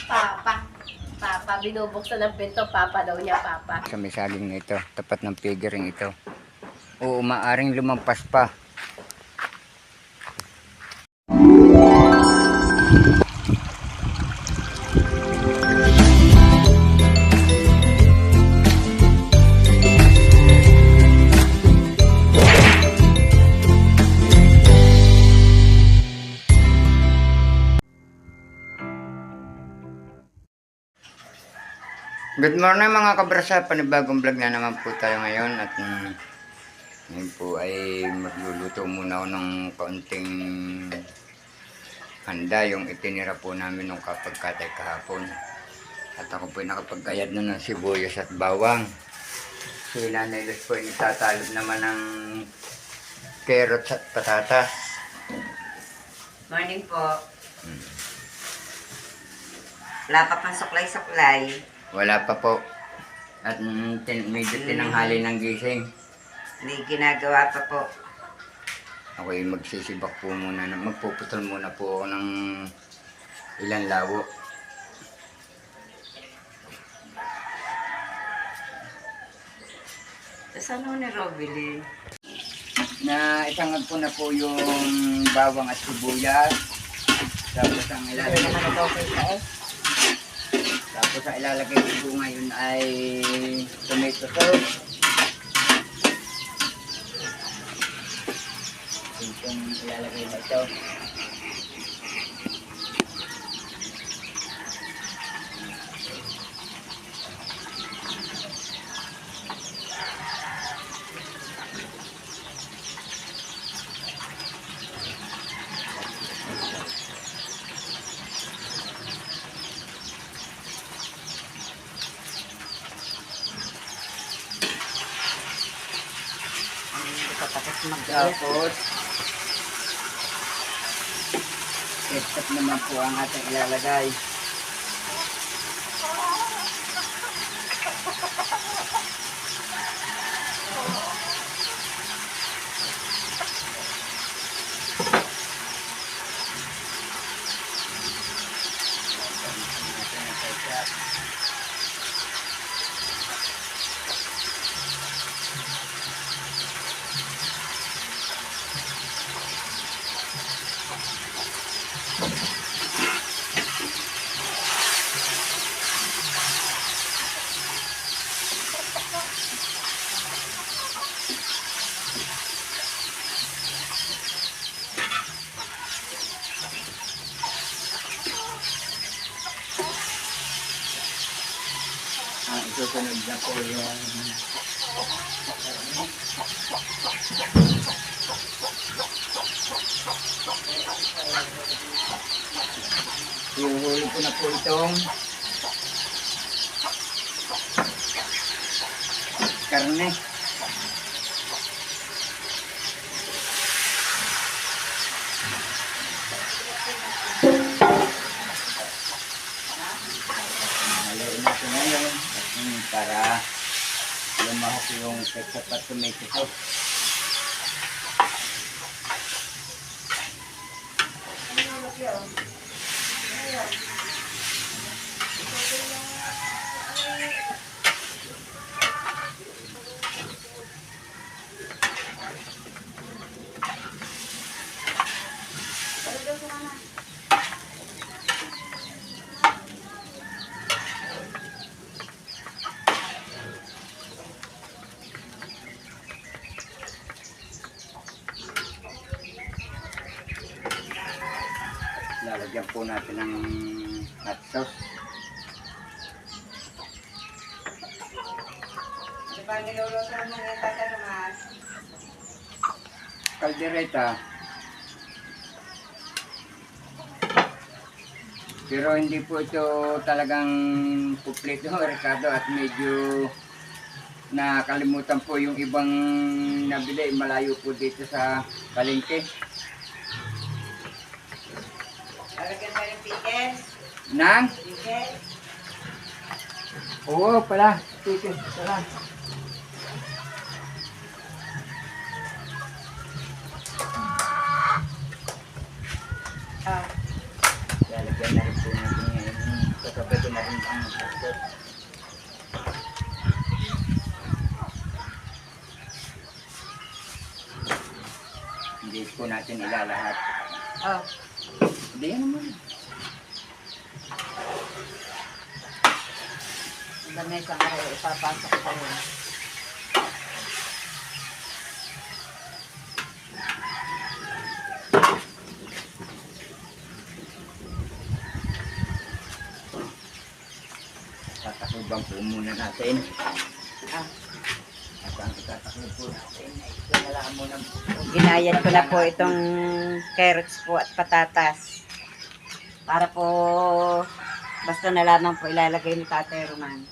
Papa. Papa, binubuksan ng pinto. Papa daw niya, Papa. Sa may saging na ito, tapat ng figuring ito. Oo, maaring lumampas pa. Good morning mga kabrasa, panibagong vlog na naman po tayo ngayon at ngayon po ay magluluto muna ako ng kaunting handa yung itinira po namin nung kapagkatay kahapon. At ako po ay nakapagkayad na ng sibuyas at bawang. Si Nanay Luz po ay nagtatalog naman ng carrots at patatas. Morning po. Wala pa pang suklay-suklay. Wala pa po. At medyo tinanghali ng gising. Hindi ginagawa pa po. Ako ay magsisibak po muna, magpuputol muna po ako ng ilang lawo. Saan ho ni Robili? Na isangag ko na po yung bawang at sibuyas. Tapos ang ilalagay Tapos ang ilalagay ko po ngayon ay tomato sauce. Itong ilalagay na ito. Tapos ketchup naman po ang ating ilalagay. Susunod na po yung iuhuli ko na po itong karne. Haluin natin ngayon para lumahok yung ketchup at tomato sauce. Lalagyan po natin ng hot sauce. Diba niluluto mo yung tatalumas? Kaldereta. Pero hindi po ito talagang kumpleto, Ricardo, at medyo nakalimutan po yung ibang nabili. Malayo po dito sa palengke. Lalagyan tayo ng pickles. Nang? Pickles. Oo pala. Sige, tara. Ah. Hindi po natin ilalahat. Oh. Hindi yan naman. Ang dami sa araw, ipapasok ko yun. Tatakubang po muna natin. Ah. At ang tatakub po natin ay sinala mo ng Ginayan ko na po itong carrots po at patatas. Para po, basta na lamang po ilalagay ni Tatay Roman.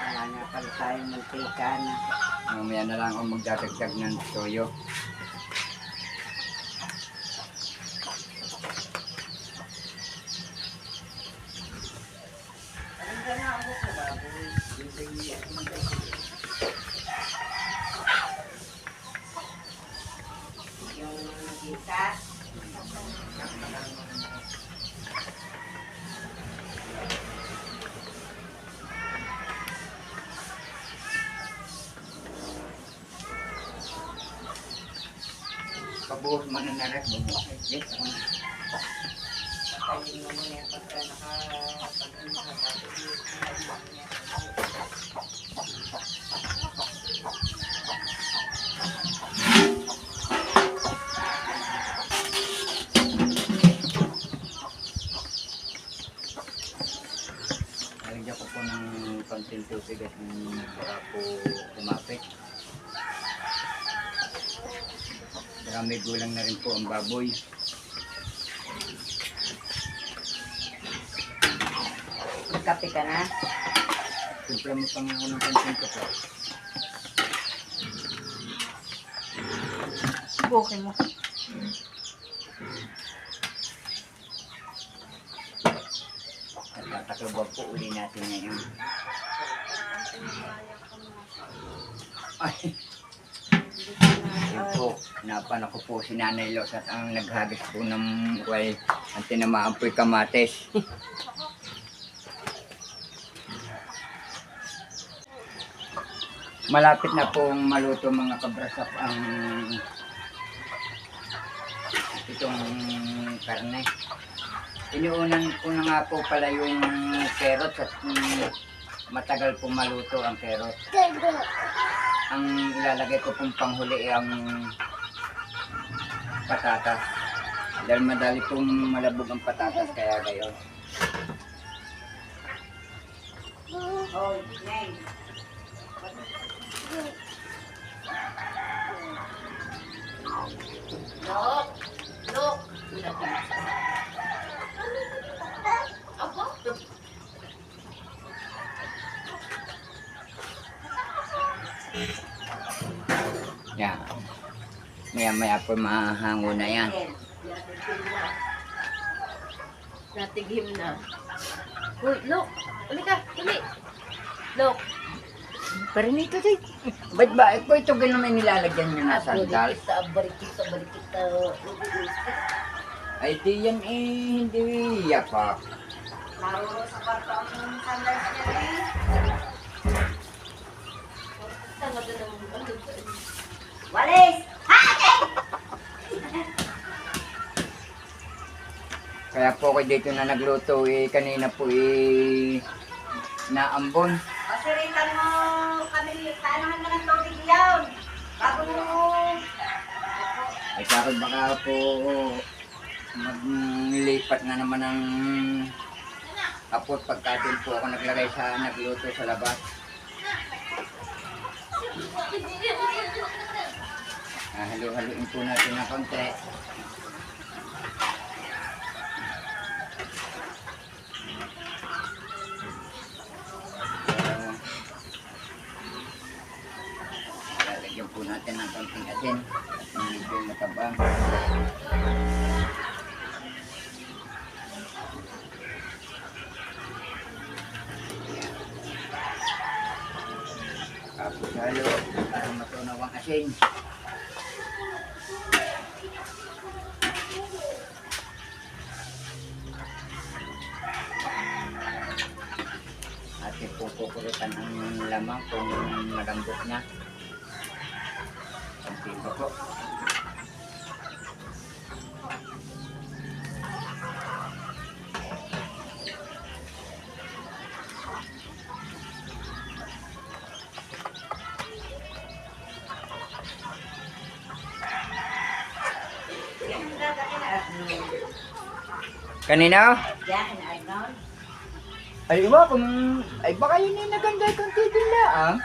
Wala nga pala tayong mantika na. mamaya na lang ako magdadagdag ng toyo. Yung mantika. Pabuhos mo na narat. Yes. Patayin mo muna yung pagka Nalagyan ko po ng konting tubig at para po kumapit. Saka may gulang na rin po ang baboy. Magkape ka na. Siyempre mo pang ako ng konting ko. Bukin mo. At tatakabag po uli natin ngayon. Ay, yun po, napan ako po si Nanay Los at ang naghagis po ng way ang tinamaan po'y kamates. Malapit na pong maluto mga kabrasap ang itong karne. Iniunan ko na nga po pala yung carrots at matagal po maluto ang carrot. Ang ilalagay ko pong panghuli ay ang patatas. Dahil madali pong malabog ang patatas kaya gayon. Oh, Neng. Look! Look! Ako? Yan. Maya po mahango na yan. Natigim na. Uy, look! Uli ka! Uli! Look! Parinito din. Ba't ba? Ito ganun may nilalagyan nyo na sandal. Barikita. Ay di yan eh, hindi yapak. Marunong sa kwarto ang sandals niya eh. Tama doon ang Walis! Kaya po ako dito na nagluto eh, kanina po eh, naambon. Masiritan mo kami, kaanahan ka ng tubig yun. Bago Ay sakot baka po maglipat na naman ng kapot pagkatin po ako naglagay sa nagluto sa labas. Halo-haluin po natin ng konti. Lalagyan po natin ng konting asin at medyo matabang. Tapos halo para matunaw ang asin. At pupukurutan ang lamang kung malambot na. Asin pa po. Kanina? Yan, Arnold. Ay, iba kung... Ay, baka yun yung naganda kang titin na, ah.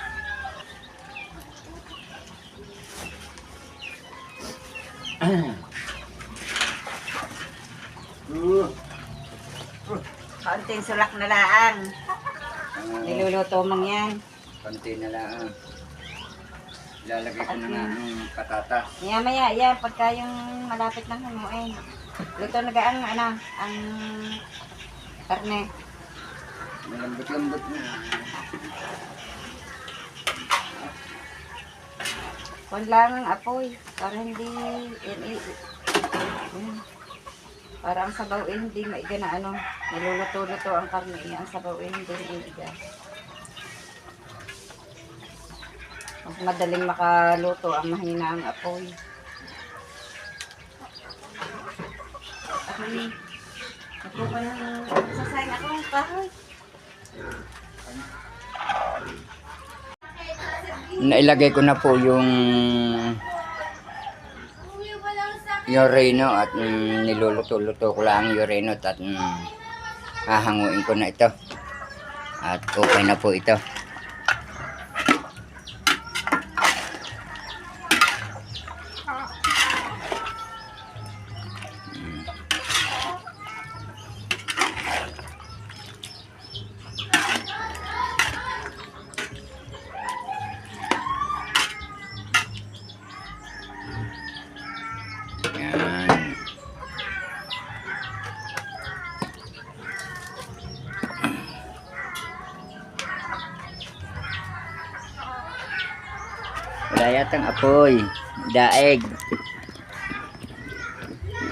Kaunting sulak na laang. Niluluto mong yan. Konti na lang. Ah. Ilalagay ko na nga ng patatas. Maya, yan, pagka yung malapit ng hamuin. Luto na gaan, ang karne. Malambot-lambot na. Kung lang ang apoy, para hindi, para ang sabaw hindi maiga na niluluto-luto ang karne, ang sabaw hindi maiga. Mas madaling makaluto ang mahina ang apoy. Ako'y nakuha ng sasayang akong kahoy. Nailagay ko na po yung reno at niluluto-luto ko lang yung reno at hahanguin ko na ito. At okay na po ito. Yan. Wala yatang apoy. Daeg.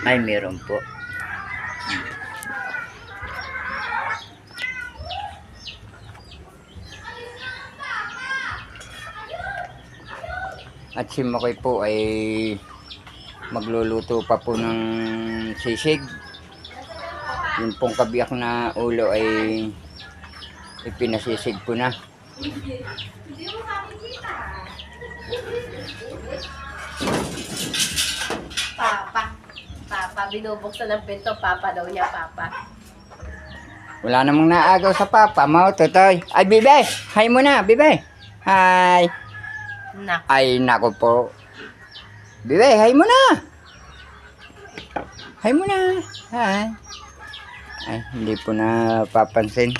Ay, meron po. At si Makoy po ay magluluto pa po ng sisig. Yung pong kabiyak na ulo ay ipinasisig po na. Papa, binubuksan ng pinto, Papa daw niya, Papa. Wala namang naagaw sa papa mo, Totoy. Ay, Bibe! Hi muna, Bibe! Hi! Nak. Ay, nako po. Bibe, hi muna! Hi muna! Hi! Ay, hindi po na papansin.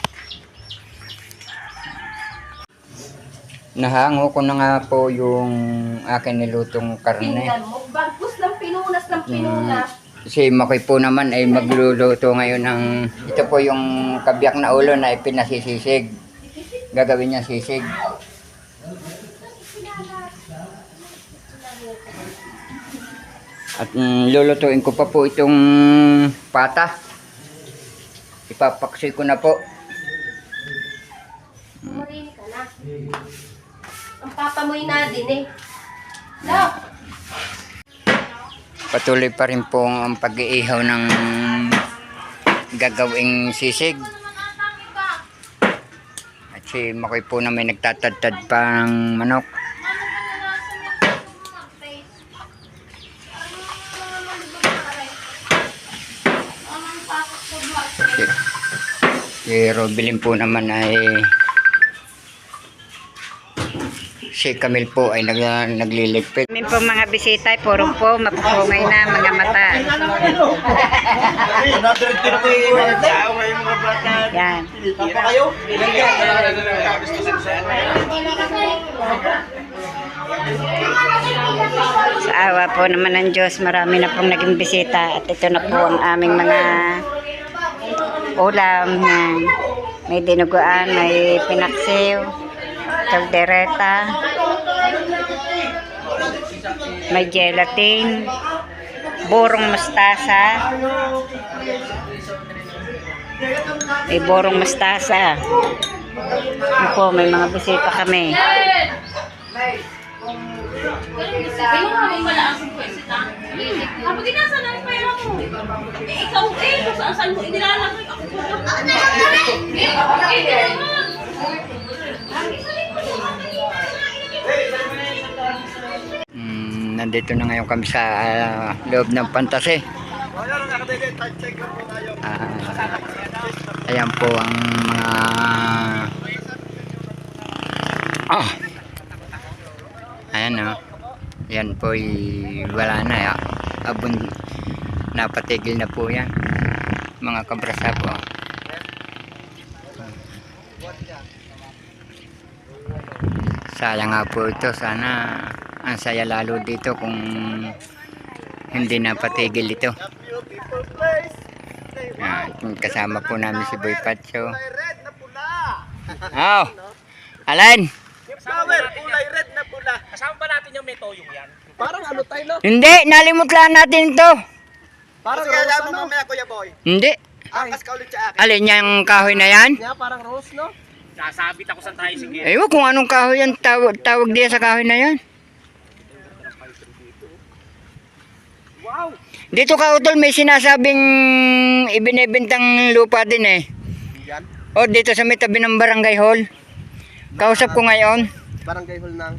Nahango ko na nga po yung akin nilutong karne. Tingnan mo, bagkus ng pinunas ng pinunas. Si Makoy po naman ay magluluto ngayon ng... Ito po yung kabiyak na ulo na ipinasisisig. Gagawin niya sisig. At lulutuin ko pa po itong pata. Ipapaksi ko na po. Marinig ka na. Ang Papa mo'y na din eh. No! Patuloy pa rin po ang pag-iihaw ng gagawing sisig. At si Makoy po na may nagtatadtad pa ng manok. Si Robilin po naman ay si Camille po ay nagliligpit. Kami po mga bisita, puro po mapupungay na mga mata. Yan. Sa awa po naman ng Diyos, marami na pong naging bisita at ito na po ang aming mga ulam. May dinuguan, may pinaksiw, kaldereta, may gelatin, borong mustasa, may borong mustasa. Ito po, may mga bisita kami. Kayo nga may pala ang pwesit ha? Kapag inasa na yung pera mo. Eh, ikaw kung saan mo inilalagay ako po. Nandito na ngayon kami sa loob ng Pantase. Ayan po ang mga ayan o. Yan po wala na. Napatigil na po yan. Mga kabrasa po. Sayang nga po ito. Sana ang saya lalo dito kung hindi napatigil ito. Kasama po namin si Boy Pacho. Oh, Alan. Flower, kulay red na pula. Kasama ba natin yung may toyong yan? Parang ano tayo, no? Hindi, nalimot lang natin ito. Parang rose, ano? Mamaya, Kuya Boy. Hindi. Angkas ka ulit sa akin. Alin yung kahoy na yan? Yeah, parang rose, no? Sasabit ako sa tricycle. Ewan kung anong kahoy yan. Tawag diya sa kahoy na yan. Wow! Dito ka utol, may sinasabing ibinebentang lupa din eh. Yan. O dito sa may tabi ng barangay hall. Kausap ko ngayon. Barangay hall ng...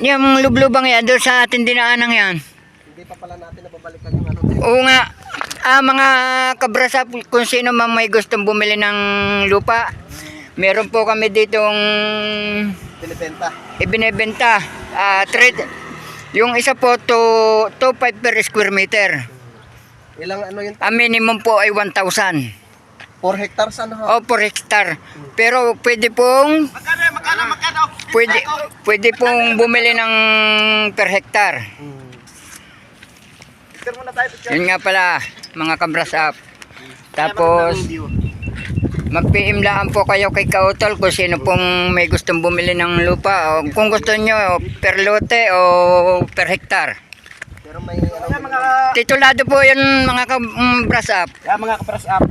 Yung lublubang yan, doon sa ating dinaanang yan. Hindi pa pala natin nababalikan yung ano. Oo nga. Mga kabrasa, kung sino man may gustong bumili ng lupa, meron po kami ditong Binibenta. ibinebenta. Trade. Yung isa po, 2.5 per square meter. Ilang ano yun? Ang minimum po ay 1,000. 4 hectares ano ho? O per hectare. Pero pwede pong Magkano? pwede pong bumili ng per hectare. Picture muna tayo, picture. Yun nga pala, mga kabrasap. Tapos mag-PM lang po kayo kay Kautol kung sino pong may gustong bumili ng lupa. O kung gusto nyo per lote o per hectare. Pero may ano... mga... Titulado po yun mga kabrasap. mga kapras up.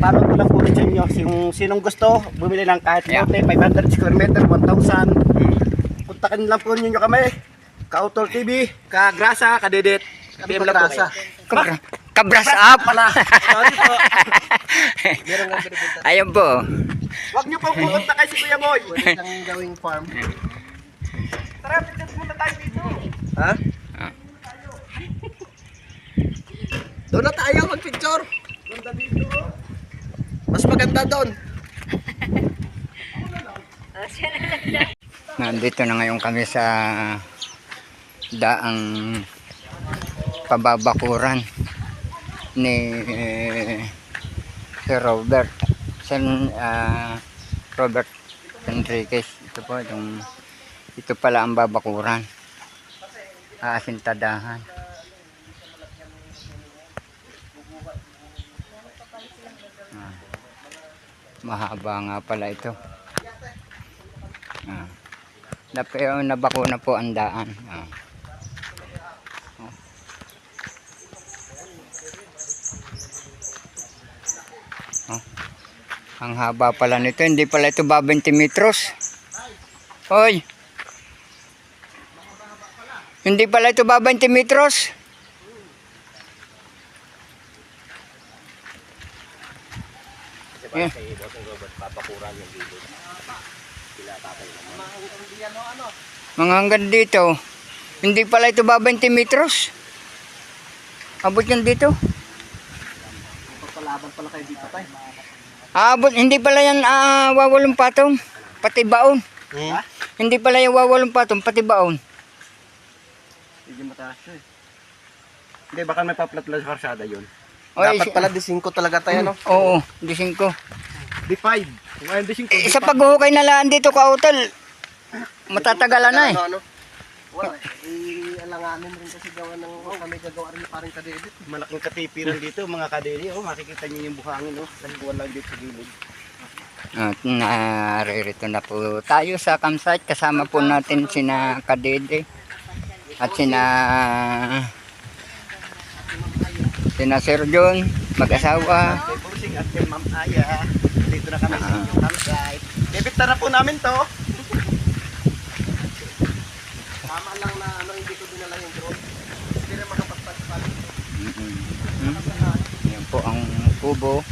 Para ko lang po rin sa inyo. Sinong gusto, bumili lang kahit Yeah. lote, 500 square meter, 1,000. Puntakin lang po ninyo kami. Kautol TV, Kagrasa, Kadedet. PM lang po kayo. Kabrasap. Sorry po. Meron nga binibenta. Ayun po. Huwag niyo po pumunta kay si Kuya Boy. Pwede kang gawing farm. Tara, picture muna tayo dito. Ha? Doon na tayo mag-picture. Ganda dito. Mas maganda doon. Nandito na ngayon kami sa daang pababakuran ni si Robert Robert Enriquez. Ito pala ang babakuran, Asintadahan. Mahaba nga pala ito. Nabako na po ang daan. Ang haba pala nito, hindi pala ito ba 20 metros? Hoy! Hindi pala ito ba 20 metros? Yeah. Mga hanggang dito. Hindi pala ito ba 20 metros? Abot yan dito? Pagpalaban pala kayo dito tayo. Abot, hindi pala yan wawalong patong, pati baon. Hindi pala yung wawalong patong, pati baon. Hindi mataas yun. Hindi, baka may paplat-plat sa karsada yun. Oy, Dapat pala D5 talaga tayo, no? Oo, D5. D5. Ngayon D5. Sa paghuhukay na lang dito ka utol, matatagalan na eh. Ano? Wala, alanganin rin kasi gawa ng kami gagawa rin parang kadedit. Malaking katipiran dito, mga kadedi. Makikita niyo yung buhangin, nagbuwan lang dito sa gilid. At naririto na po tayo sa campsite. Kasama po natin sina Kadede at sina Sir John, mag-asawa. Kay Borsing at kay Ma'am Aya. Dito na kami sa inyong campsite. Ibigta na po namin to. Tama lang na ano po ang kubo.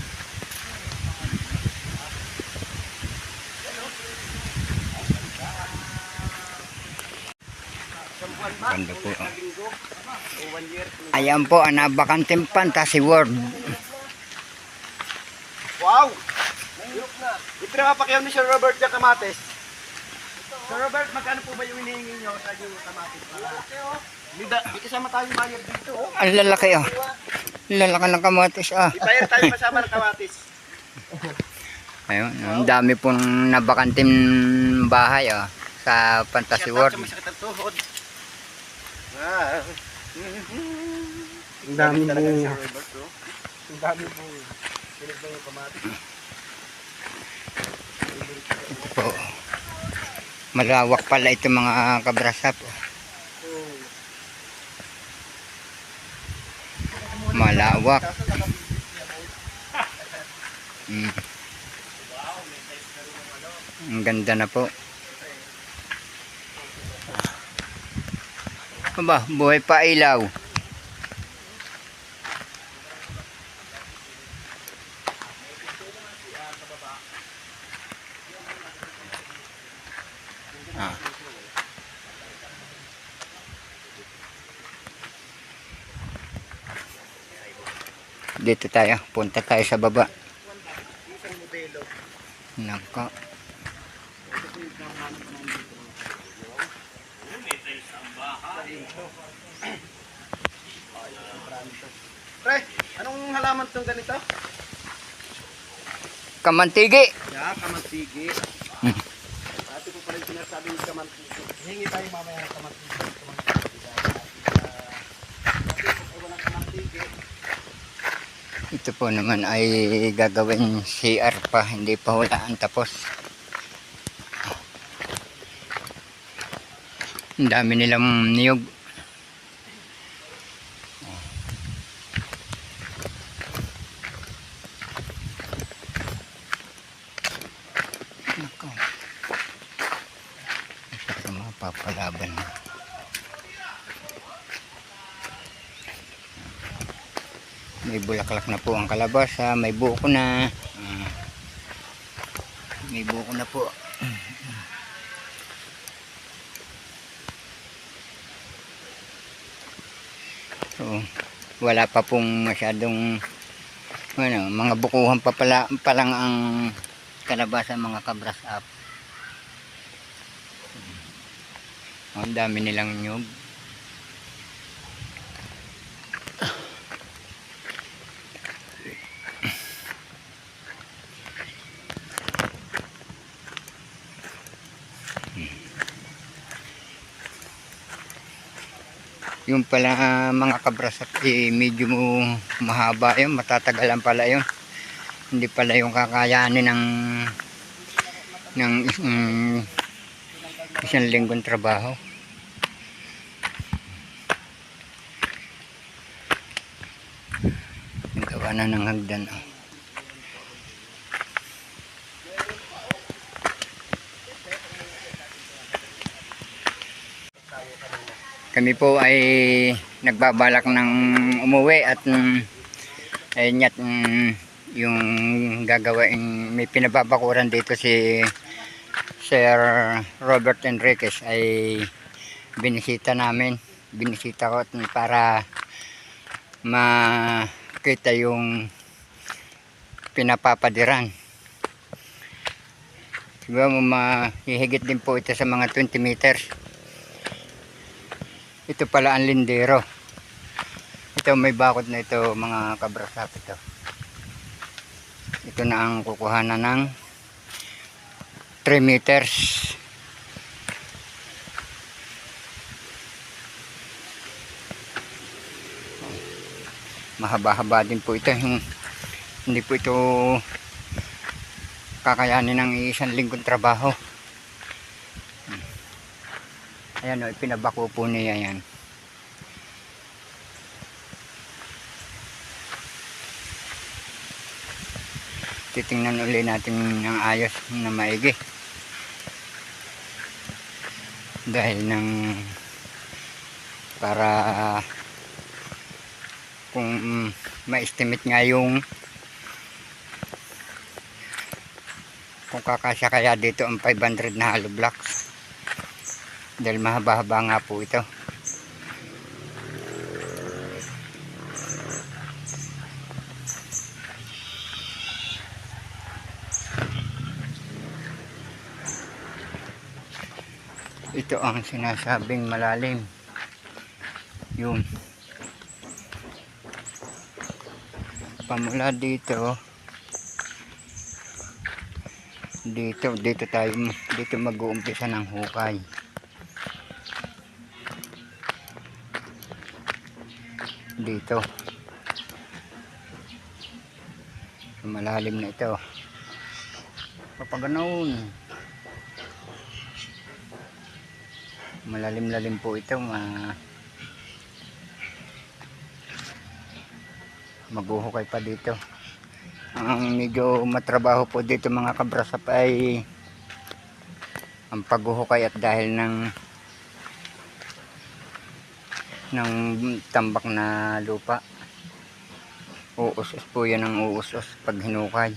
Ganda po. Ayan po ang nabakanting Fantasy World. Wow! Ito na mapakyaw ni Sir Robert yung kamatis. Sir Robert, magkano po ba yung hinihingi nyo sa yung kamatis? Di kasama tayong bayad dito. Oh. Ang lalaki oh. Lalaki ng kamatis ah. Ibayad tayo kasama ng kamatis. Ayun, ang dami pong nabakanting bahay oh, sa Fantasy World. Masakit ang tuhod. Ah. Ang dami talaga ni mo. Sir Robert. Oh. Ang dami po. Pinig na yung kamatis. Po. Malawak pala ito mga kabrasap. Malawak. Ang ganda na po. Aba, buhay pa ilaw. Ah. Dito tayo, punta tayo sa baba. Nako. Pre, anong halaman tong ganito? Kamantigi. Yeah, kamantigi. Ito po pala yung sinasabi ng kamantigi. Hingi tayo mamaya ng kamantigi. Ito po naman ay gagawin CR pa, hindi pa hulaan tapos. Ang dami nilang niyog. Nako. Ito mapapalaban. May bulaklak na po ang kalabasa, may buko na. May buko na po. So, wala pa pong masyadong mga bukuhan pa lang ang kalabasa mga kabras up. Ang dami nilang nyug. Yung pala mga kabrasat medyo mahaba yun, matatagalan pala yun. Hindi pala yung kakayanin ng isang linggong trabaho. Gawa na ng hagdan. Kami po ay nagbabalak ng umuwi at ayun yat yung gagawin, may pinababakuran dito si Sir Robert Enriquez ay binisita namin, binisita ko para makita yung pinapapadiran. Siguro mahihigit din po ito sa mga 20 meters. Ito pala ang lindero. Ito may bakod na ito mga kabrasap ito. Ito na ang kukuhanan ng 3 meters. Mahaba-haba din po ito. Hindi po ito kakayanin ng isang linggong trabaho. Ayan o, pinabako po niya yan. Titingnan ulit natin ng ayos na maigi. Dahil para kung ma-estimate nga yung kung kakasya kaya dito ang 500 na hollow blocks dahil mahaba-haba nga po ito. Ito ang sinasabing malalim, yun pamula dito dito mag-uumpisa ng hukay. Dito malalim na ito, papaganoon malalim-lalim po ito, maghuhukay pa dito. Ang medyo matrabaho po dito mga kabrasap ay ang paghuhukay, at dahil ng tambak na lupa, uusos po yan ang uusos pag hinukay,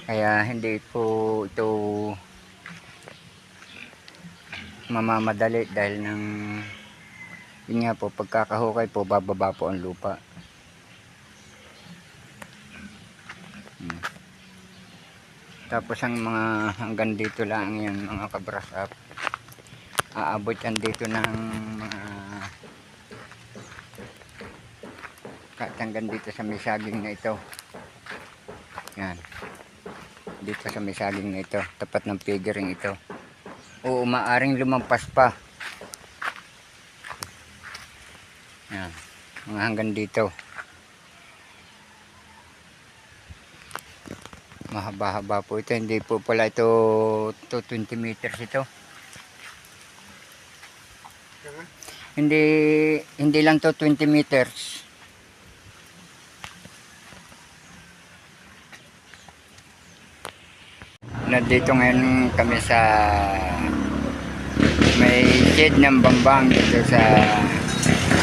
kaya hindi po ito mamamadali dahil yun nga po, pagkakahukay po bababa po ang lupa. Tapos ang mga hanggang dito lang yan mga kabrasap, aabot yan dito ng mga kahit hanggang dito sa may saging na ito, yan dito sa may saging na ito, tapat ng figuring ito. Oo, maaring lumampas pa yan, mga hanggang dito. Mahaba-haba po ito, hindi po pala ito 20 meters ito. Hindi lang to 20 meters. Nandito ngayon kami sa may shade ng Bambang dito sa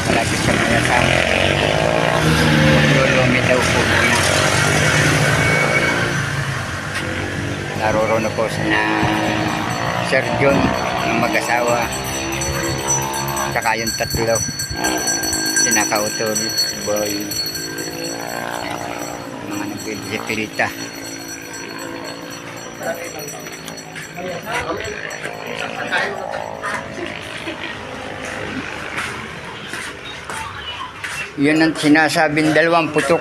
malapit sa Mayasang. Maglulumi daw po muna. Naroroon po na Sir John ng mag-asawa, saka yung tatlo, sinakautol, boy, mga nagpilita. Yun ang sinasabing dalawang putok.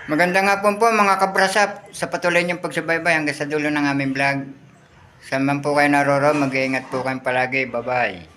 Maganda nga po mga kabrasap, sa patuloy niyong pagsubaybay hanggang sa dulo ng aming vlog. Saan man po kayo naroroon, mag-iingat po kayong palagi. Bye-bye.